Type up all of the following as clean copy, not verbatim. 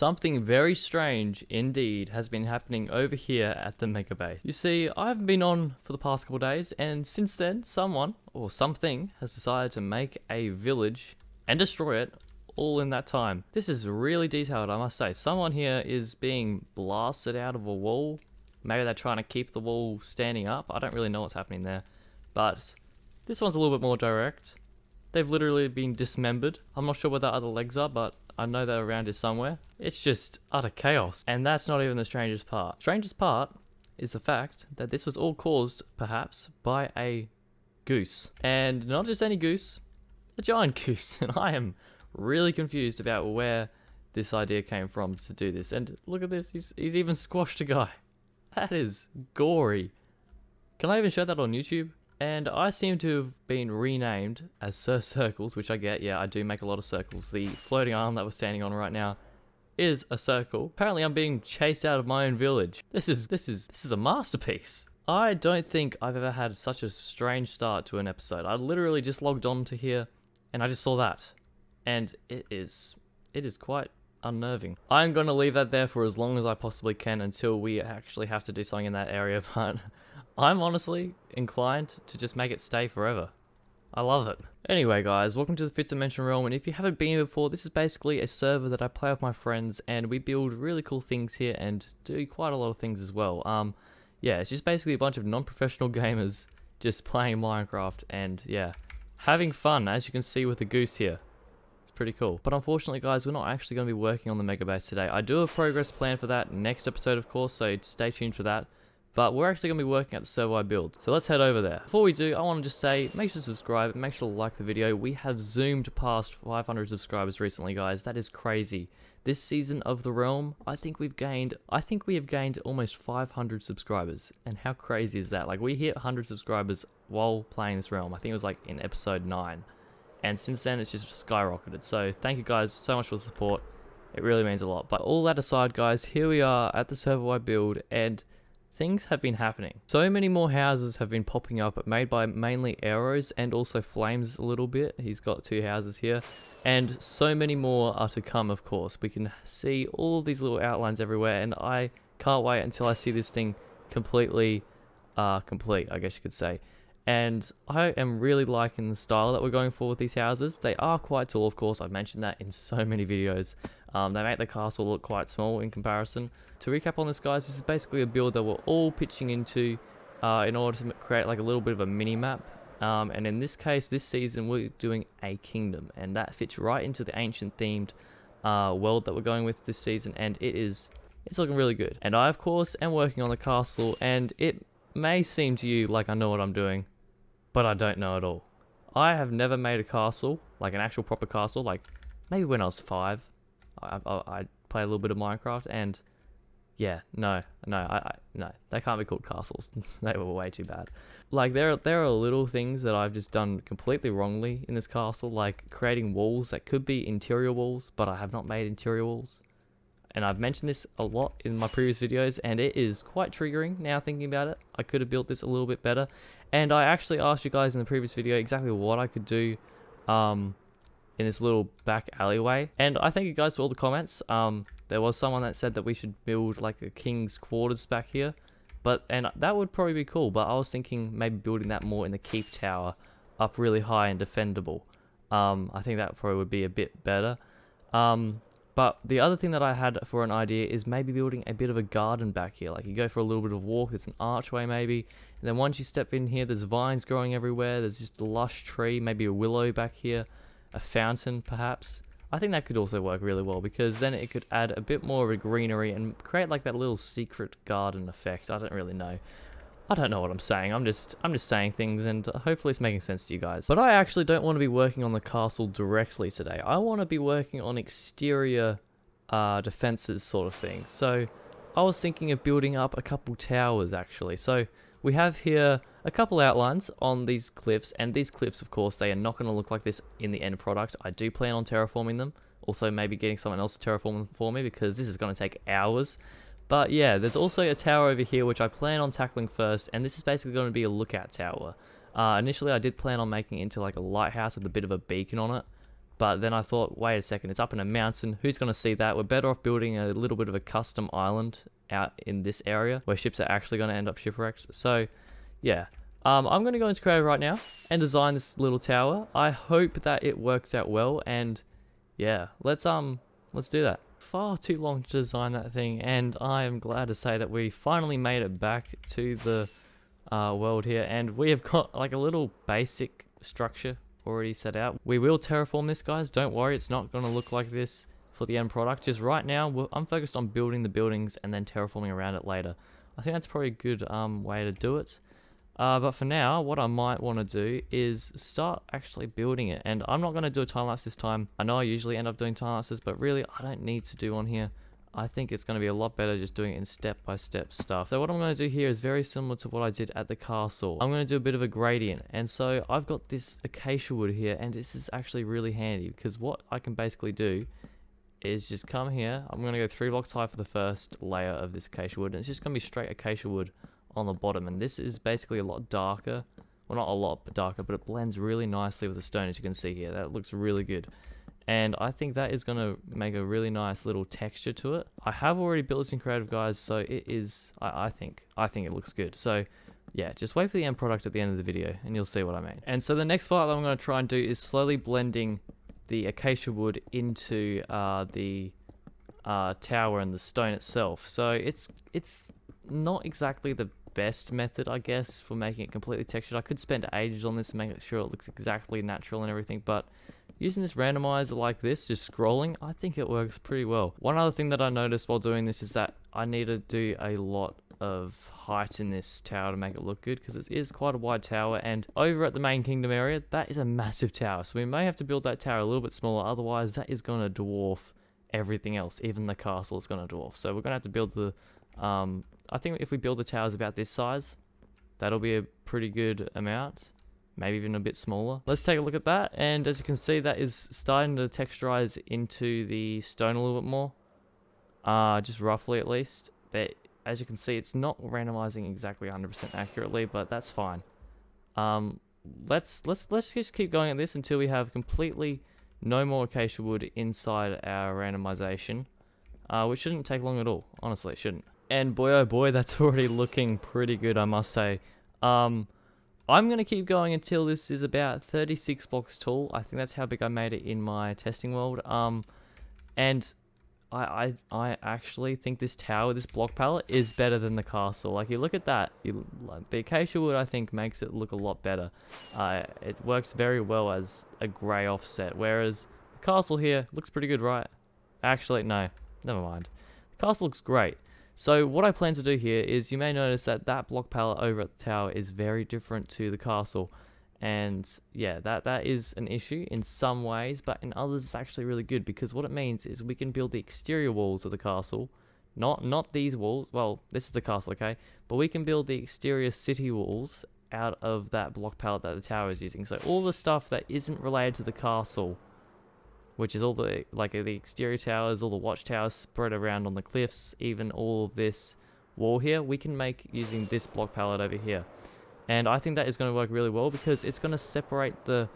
Something very strange indeed has been happening over here at the Mega Base. You see, I haven't been on for the past couple days, and since then, someone or something has decided to make a village and destroy it all in that time. This is really detailed, I must say. Someone here is being blasted out of a wall. Maybe they're trying to keep the wall standing up. I don't really know what's happening there. But this one's a little bit more direct. They've literally been dismembered. I'm not sure where the other legs are, but I know they're around here somewhere. It's just utter chaos. And that's not even the strangest part. Strangest part is the fact that this was all caused, perhaps, by a goose. And not just any goose, a giant goose. And I am really confused about where this idea came from to do this. And look at this, he's even squashed a guy. That is gory. Can I even show that on YouTube? And I seem to have been renamed as SirSurt, which I get. Yeah, I do make a lot of circles. The floating island that we're standing on right now is a circle. Apparently I'm being chased out of my own village. This is a masterpiece. I don't think I've ever had such a strange start to an episode. I literally just logged on to here and I just saw that. And it is quite unnerving. I'm going to leave that there for as long as I possibly can until we actually have to do something in that area, but I'm honestly inclined to just make it stay forever. I love it. Anyway guys, welcome to the 5th Dimension Realm, and if you haven't been here before, this is basically a server that I play with my friends, and we build really cool things here and do quite a lot of things as well. Yeah, it's just basically a bunch of non-professional gamers just playing Minecraft and yeah, having fun, as you can see with the goose here. Pretty cool. But unfortunately guys, we're not actually going to be working on the Mega Base today. I do have progress planned for that next episode of course, so stay tuned for that. But we're actually going to be working at the server I build. So let's head over there. Before we do, I want to just say, make sure to subscribe and make sure to like the video. We have zoomed past 500 subscribers recently guys. That is crazy. This season of the realm, I think we have gained almost 500 subscribers. And how crazy is that? Like we hit 100 subscribers while playing this realm. I think it was like in episode 9. And since then, it's just skyrocketed. So thank you guys so much for the support. It really means a lot. But all that aside, guys, here we are at the server I build, and things have been happening. So many more houses have been popping up, made by mainly arrows and also flames a little bit. He's got 2 houses here. And so many more are to come, of course. We can see all of these little outlines everywhere, and I can't wait until I see this thing completely complete, I guess you could say. And I am really liking the style that we're going for with these houses. They are quite tall, of course. I've mentioned that in so many videos. They make the castle look quite small in comparison. To recap on this, guys, this is basically a build that we're all pitching into in order to create like a little bit of a mini map. And in this case, this season, we're doing a kingdom. And that fits right into the ancient themed world that we're going with this season. And it's looking really good. And I, of course, am working on the castle. And it may seem to you like I know what I'm doing, but I don't know at all. I have never made a castle, like an actual proper castle, like maybe when I was 5. I played a little bit of Minecraft, and yeah, no, they can't be called castles. They were way too bad. Like there are little things that I've just done completely wrongly in this castle, like creating walls that could be interior walls, but I have not made interior walls. And I've mentioned this a lot in my previous videos, and it is quite triggering now thinking about it. I could have built this a little bit better. And I actually asked you guys in the previous video exactly what I could do in this little back alleyway. And I thank you guys for all the comments. There was someone that said that we should build like a king's quarters back here. And that would probably be cool, but I was thinking maybe building that more in the keep tower up really high and defendable. I think that probably would be a bit better. But the other thing that I had for an idea is maybe building a bit of a garden back here. Like you go for a little bit of walk, there's an archway maybe. And then once you step in here, there's vines growing everywhere. There's just a lush tree, maybe a willow back here. A fountain perhaps. I think that could also work really well because then it could add a bit more of a greenery and create like that little secret garden effect. I don't really know. I don't know what I'm saying. I'm just saying things, and hopefully it's making sense to you guys. But I actually don't want to be working on the castle directly today. I want to be working on exterior defenses sort of thing. So I was thinking of building up a couple towers actually. So we have here a couple outlines on these cliffs, and these cliffs, of course, they are not going to look like this in the end product. I do plan on terraforming them. Also maybe getting someone else to terraform them for me because this is going to take hours. But yeah, there's also a tower over here which I plan on tackling first, and this is basically going to be a lookout tower. Initially I did plan on making it into like a lighthouse with a bit of a beacon on it, But then I thought, wait a second, it's up in a mountain. Who's going to see that? We're better off building a little bit of a custom island out in this area where ships are actually going to end up shipwrecked. So, yeah. I'm going to go into creative right now and design this little tower. I hope that it works out well, and yeah, let's do that. Far too long to design that thing, and I am glad to say that we finally made it back to the world here, and we have got like a little basic structure already set out. We will terraform this, guys. Don't worry, it's not going to look like this for the end product. Just right now, I'm focused on building the buildings and then terraforming around it later. I think that's probably a good way to do it. But for now, what I might want to do is start actually building it. And I'm not going to do a time lapse this time. I know I usually end up doing time lapses, but really I don't need to do one here. I think it's going to be a lot better just doing it in step-by-step stuff. So what I'm going to do here is very similar to what I did at the castle. I'm going to do a bit of a gradient. And so I've got this acacia wood here, and this is actually really handy because what I can basically do is just come here. I'm going to go 3 blocks high for the first layer of this acacia wood. And it's just going to be straight acacia wood on the bottom, and this is basically a lot darker. Well, not a lot but darker, but it blends really nicely with the stone, as you can see here. That looks really good, and I think that is going to make a really nice little texture to it. I have already built this in creative, guys, so it is I think it looks good. So yeah, just wait for the end product at the end of the video and you'll see what I mean. And so the next part that I'm going to try and do is slowly blending the acacia wood into the tower and the stone itself. So it's not exactly the best method, I guess, for making it completely textured. I could spend ages on this and make sure it looks exactly natural and everything, but using this randomizer like this, just scrolling, I think it works pretty well. One other thing that I noticed while doing this is that I need to do a lot of height in this tower to make it look good, because it is quite a wide tower, and over at the main kingdom area, that is a massive tower, so we may have to build that tower a little bit smaller, otherwise that is going to dwarf everything else. Even the castle is going to dwarf, so we're going to have to build the I think if we build the towers about this size, that'll be a pretty good amount, maybe even a bit smaller. Let's take a look at that, and as you can see, that is starting to texturize into the stone a little bit more, just roughly at least. But as you can see, it's not randomizing exactly 100% accurately, but that's fine. Let's just keep going at this until we have completely no more acacia wood inside our randomization, which shouldn't take long at all. Honestly, it shouldn't. And boy oh boy, that's already looking pretty good, I must say. I'm going to keep going until this is about 36 blocks tall. I think that's how big I made it in my testing world. And I actually think this tower, this block palette, is better than the castle. Like, you look at that, the acacia wood, I think, makes it look a lot better. It works very well as a grey offset, whereas the castle here looks pretty good, right? Actually, no, never mind. The castle looks great. So what I plan to do here is, you may notice that that block palette over at the tower is very different to the castle. And yeah, that is an issue in some ways, but in others it's actually really good, because what it means is we can build the exterior walls of the castle, not these walls. Well, this is the castle, okay? But we can build the exterior city walls out of that block palette that the tower is using. So all the stuff that isn't related to the castle, which is all the, like, the exterior towers, all the watchtowers spread around on the cliffs, even all of this wall here, we can make using this block palette over here. And I think that is going to work really well, because it's going to separate the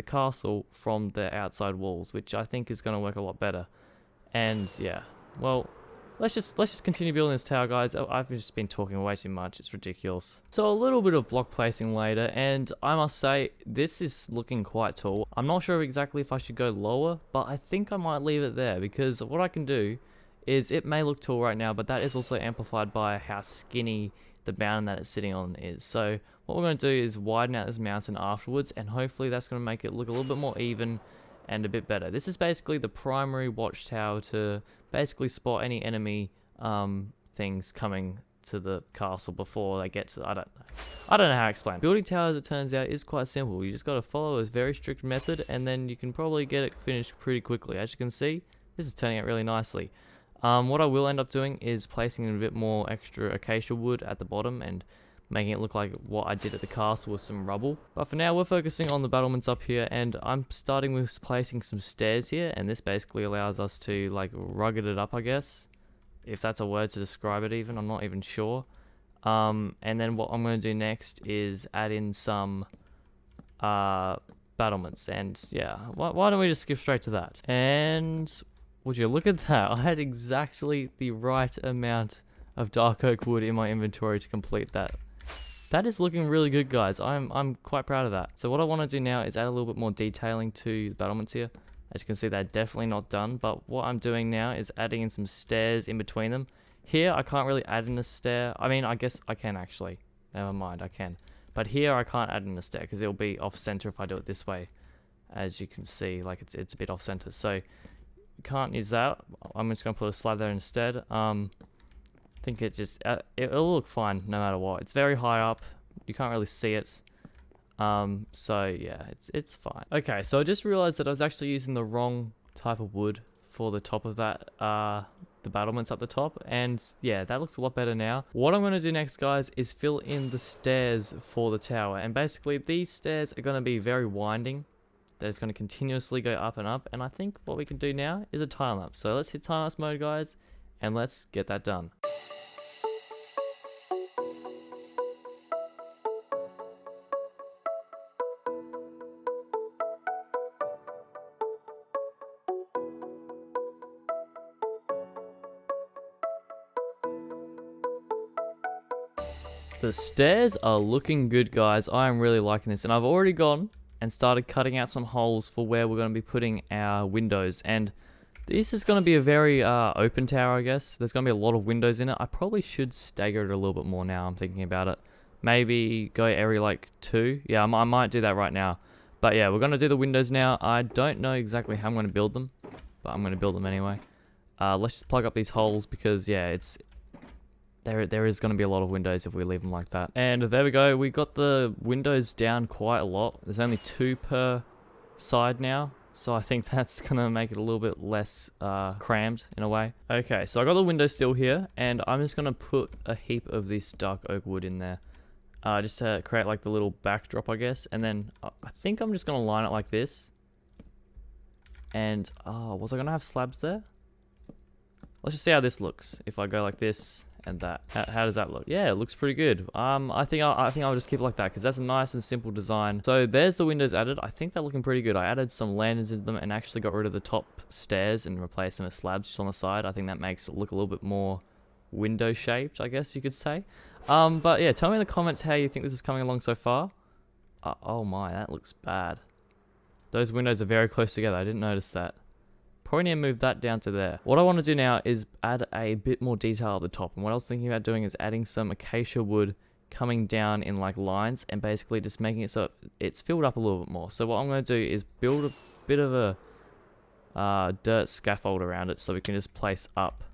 castle from the outside walls, which I think is going to work a lot better. And yeah, well, let's just continue building this tower, guys. I've just been talking way too much. It's ridiculous. So a little bit of block placing later, and I must say, this is looking quite tall. I'm not sure exactly if I should go lower, but I think I might leave it there, because what I can do is, it may look tall right now, but that is also amplified by how skinny the mountain that it's sitting on is. So what we're going to do is widen out this mountain afterwards, and hopefully that's going to make it look a little bit more even and a bit better. This is basically the primary watchtower to basically spot any enemy things coming to the castle before they get to I don't know how to explain. Building towers, it turns out, is quite simple. You just got to follow a very strict method, and then you can probably get it finished pretty quickly. As you can see, this is turning out really nicely. What I will end up doing is placing a bit more extra acacia wood at the bottom and making it look like what I did at the castle with some rubble. But for now, we're focusing on the battlements up here, and I'm starting with placing some stairs here, and this basically allows us to, like, rugged it up, I guess, if that's a word to describe it even. I'm not even sure. And then what I'm going to do next is add in some battlements. And yeah, why don't we just skip straight to that? And would you look at that? I had exactly the right amount of dark oak wood in my inventory to complete that. That is looking really good, guys. I'm quite proud of that. So what I want to do now is add a little bit more detailing to the battlements here. As you can see, they're definitely not done, but what I'm doing now is adding in some stairs in between them. Here, I can't really add in a stair. I mean, I guess I can actually. Never mind, I can. But here, I can't add in a stair because it'll be off-center if I do it this way. As you can see, like it's a bit off-center. So, can't use that. I'm just going to put a slab there instead. I think it'll look fine no matter what. It's very high up. You can't really see it. So yeah, it's fine. Okay, so I just realized that I was actually using the wrong type of wood for the top of that, the battlements up the top, and yeah, that looks a lot better now. What I'm going to do next, guys, is fill in the stairs for the tower, and basically these stairs are going to be very winding. They're just going to continuously go up and up, and I think what we can do now is a time lapse. So let's hit time lapse mode, guys, and let's get that done. The stairs are looking good, guys. I am really liking this, and I've already gone and started cutting out some holes for where we're going to be putting our windows, and this is going to be a very open tower, I guess. There's going to be a lot of windows in it. I probably should stagger it a little bit more now I'm thinking about it. Maybe go area like 2. Yeah, I might do that right now. But yeah, we're going to do the windows now. I don't know exactly how I'm going to build them, but I'm going to build them anyway. Let's just plug up these holes because yeah, there is going to be a lot of windows if we leave them like that. And there we go. We got the windows down quite a lot. There's only 2 per side now. So I think that's going to make it a little bit less crammed in a way. Okay, so I got the windows still here. And I'm just going to put a heap of this dark oak wood in there. Just to create like the little backdrop, I guess. And then I think I'm just going to line it like this. And, was I going to have slabs there? Let's just see how this looks. If I go like this and that, how does that look? Yeah, it looks pretty good. I think I'll just keep it like that because that's a nice and simple design. So there's the windows added. I think they're looking pretty good. I added some lanterns in them and actually got rid of the top stairs and replaced them with slabs just on the side. I think that makes it look a little bit more window shaped, I guess you could say. But yeah, tell me in the comments how you think this is coming along so far. Oh my, that looks bad. Those windows are very close together. I didn't notice that. Probably need to move that down to there. What I want to do now is add a bit more detail at the top. And what I was thinking about doing is adding some acacia wood coming down in like lines and basically just making it so it's filled up a little bit more. So what I'm going to do is build a bit of a dirt scaffold around it so we can just place up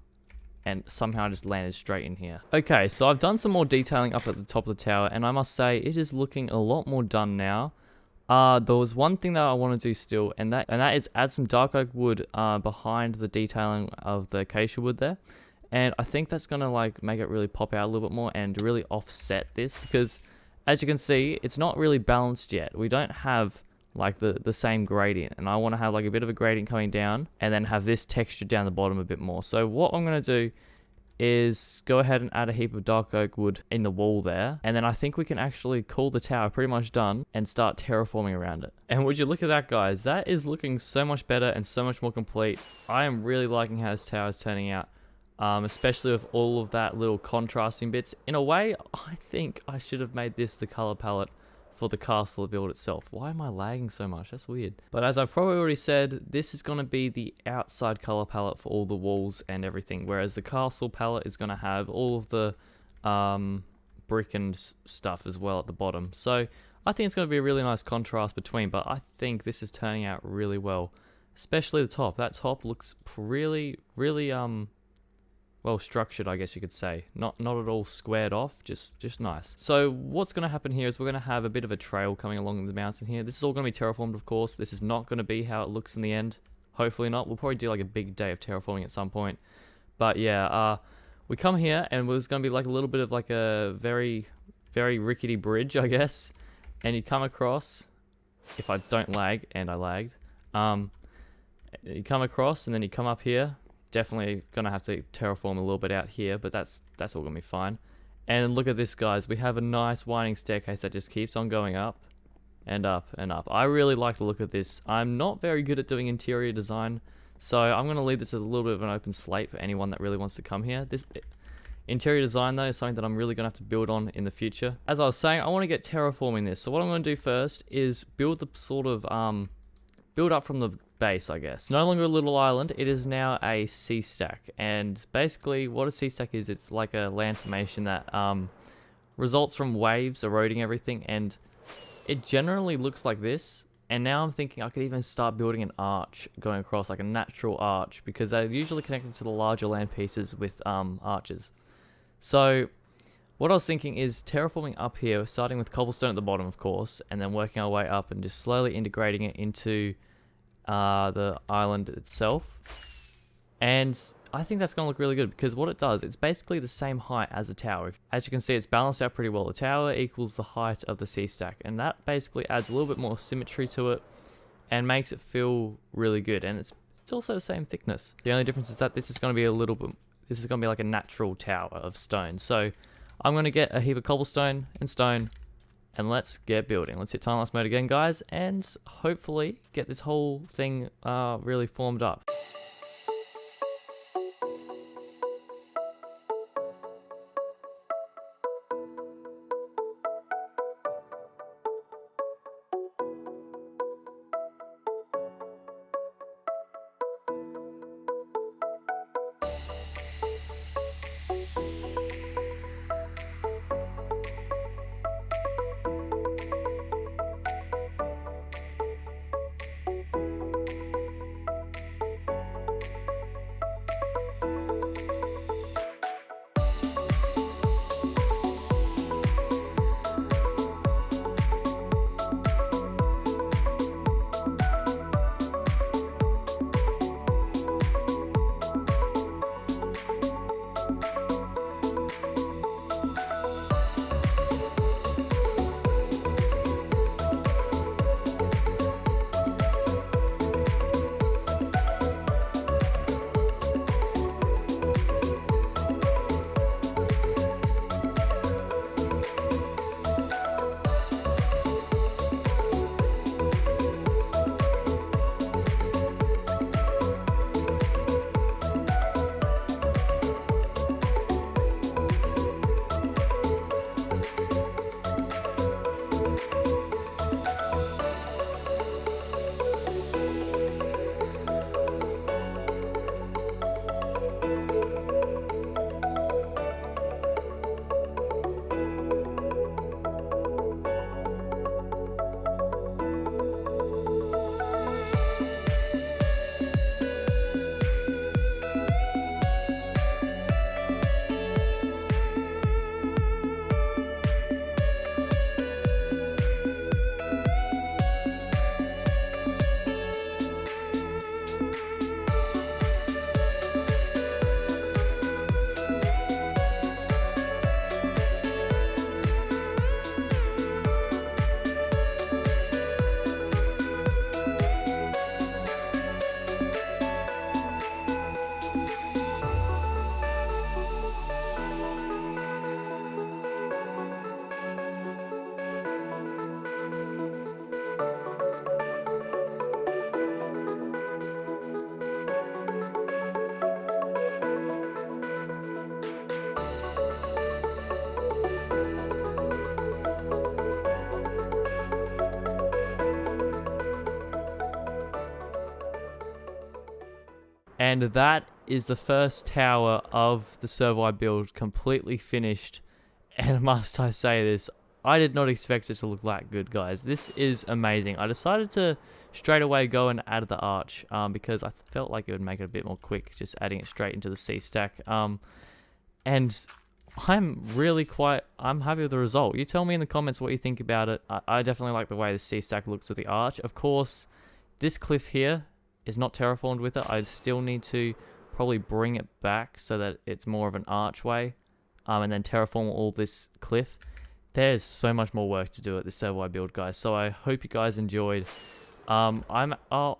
and somehow just land it straight in here. Okay, so I've done some more detailing up at the top of the tower and I must say it is looking a lot more done now. There was one thing that I want to do still, and that is add some dark oak wood behind the detailing of the acacia wood there. And I think that's going to like make it really pop out a little bit more and really offset this because as you can see, it's not really balanced yet. We don't have like the same gradient, and I want to have like a bit of a gradient coming down and then have this texture down the bottom a bit more. So what I'm going to do is go ahead and add a heap of dark oak wood in the wall there, and then I think we can actually call the tower pretty much done and start terraforming around it. And would you look at that, guys? That is looking so much better and so much more complete. I am really liking how this tower is turning out, especially with all of that little contrasting bits. In a way, I think I should have made this the color palette for the castle build itself. Why am I lagging so much? That's weird. But as I've probably already said, this is going to be the outside color palette for all the walls and everything, whereas the castle palette is going to have all of the brick and stuff as well at the bottom. So I think it's going to be a really nice contrast between, but I think this is turning out really well, especially the top. That top looks really well structured, I guess you could say. Not at all squared off, just nice. So what's going to happen here is we're going to have a bit of a trail coming along the mountain here. This is all going to be terraformed, of course. This is not going to be how it looks in the end. Hopefully not. We'll probably do like a big day of terraforming at some point. But yeah, we come here and there's going to be like a little bit of like a very rickety bridge, I guess. And you come across, if I don't lag, and I lagged, you come across and then you come up here. Definitely gonna have to terraform a little bit out here, but that's all gonna be fine. And look at this, guys. We have a nice winding staircase that just keeps on going up. and up and up. I really like the look of this. I'm not very good at doing interior design, so I'm going to leave this as a little bit of an open slate for anyone that really wants to come here. This interior design, though, is something that I'm really going to have to build on in the future. As I was saying, I want to get terraforming this. So what I'm going to do first is build the sort of, build up from the base, I guess. No longer a little island, it is now a sea stack. And basically, what a sea stack is, it's like a land formation that results from waves eroding everything, and it generally looks like this. And now I'm thinking I could even start building an arch going across, like a natural arch, because they're usually connected to the larger land pieces with arches. So what I was thinking is terraforming up here, starting with cobblestone at the bottom, of course, and then working our way up and just slowly integrating it into the island itself. And I think that's going to look really good, because what it does, it's basically the same height as the tower. As you can see, it's balanced out pretty well. The tower equals the height of the sea stack, and that basically adds a little bit more symmetry to it and makes it feel really good. And it's also the same thickness. The only difference is that this is going to be a little bit, this is going to be like a natural tower of stone. So I'm going to get a heap of cobblestone and stone, and let's get building. Let's hit time-lapse mode again, guys, and hopefully get this whole thing really formed up. And that is the first tower of the server build completely finished. And must I say this, I did not expect it to look that good, guys. This is amazing. I decided to straight away go and add the arch because I felt like it would make it a bit more quick, just adding it straight into the sea stack. And I'm happy with the result. You tell me in the comments what you think about it. I definitely like the way the sea stack looks with the arch. Of course, this cliff here is not terraformed with it. I still need to probably bring it back so that it's more of an archway, and then terraform all this cliff. There's so much more work to do at this server build, guys. So I hope you guys enjoyed. I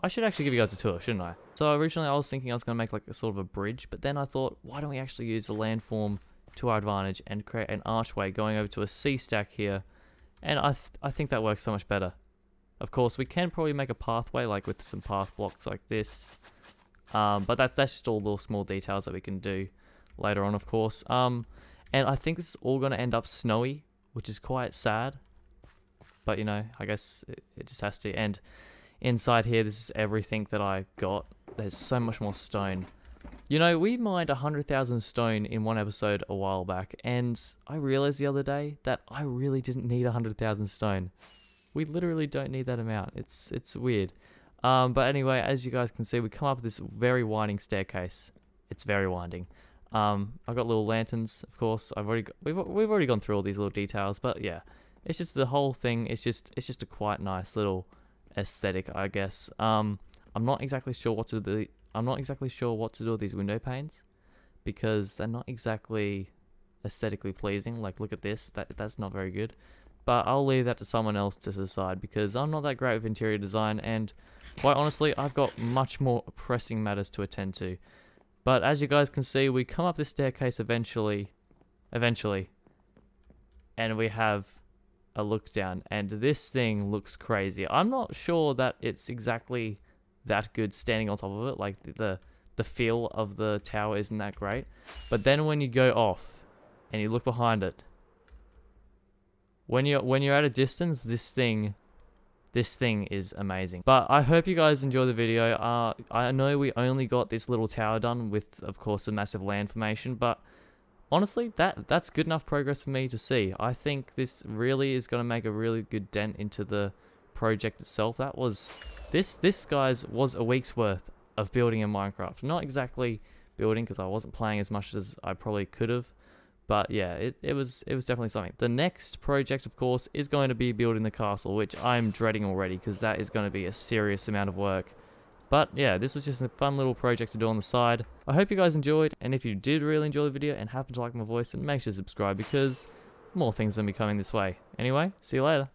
should actually give you guys a tour, shouldn't I? So originally I was thinking I was going to make like a sort of a bridge, but then I thought, why don't we actually use the landform to our advantage and create an archway going over to a sea stack here? And I think that works so much better. Of course, we can probably make a pathway, like with some path blocks like this. But that's just all little small details that we can do later on, of course. And I think this is all going to end up snowy, which is quite sad. But, you know, I guess it just has to. And inside here, this is everything that I got. There's so much more stone. You know, we mined 100,000 stone in one episode a while back, and I realized the other day that I really didn't need 100,000 stone. We literally don't need that amount. It's weird. But anyway, as you guys can see, we come up this very winding staircase. It's very winding. I've got little lanterns, of course. We've already gone through all these little details, but yeah, it's just the whole thing. It's just a quite nice little aesthetic, I guess. I'm not exactly sure what to do. I'm not exactly sure what to do with these window panes because they're not exactly aesthetically pleasing. Like, look at this. That's not very good. But I'll leave that to someone else to decide because I'm not that great with interior design, and quite honestly, I've got much more pressing matters to attend to. But as you guys can see, we come up this staircase eventually, and we have a look down, and this thing looks crazy. I'm not sure that it's exactly that good standing on top of it. Like the feel of the tower isn't that great. But then when you go off and you look behind it, when you're at a distance, this thing is amazing. But I hope you guys enjoy the video. I know we only got this little tower done with, of course, a massive land formation, but honestly, that's good enough progress for me to see. I think this really is going to make a really good dent into the project itself. This guys was a week's worth of building in Minecraft. Not exactly building because I wasn't playing as much as I probably could have. But yeah, it was definitely something. The next project, of course, is going to be building the castle, which I'm dreading already because that is going to be a serious amount of work. But yeah, this was just a fun little project to do on the side. I hope you guys enjoyed, and if you did really enjoy the video and happen to like my voice, then make sure to subscribe because more things are going to be coming this way. Anyway, see you later.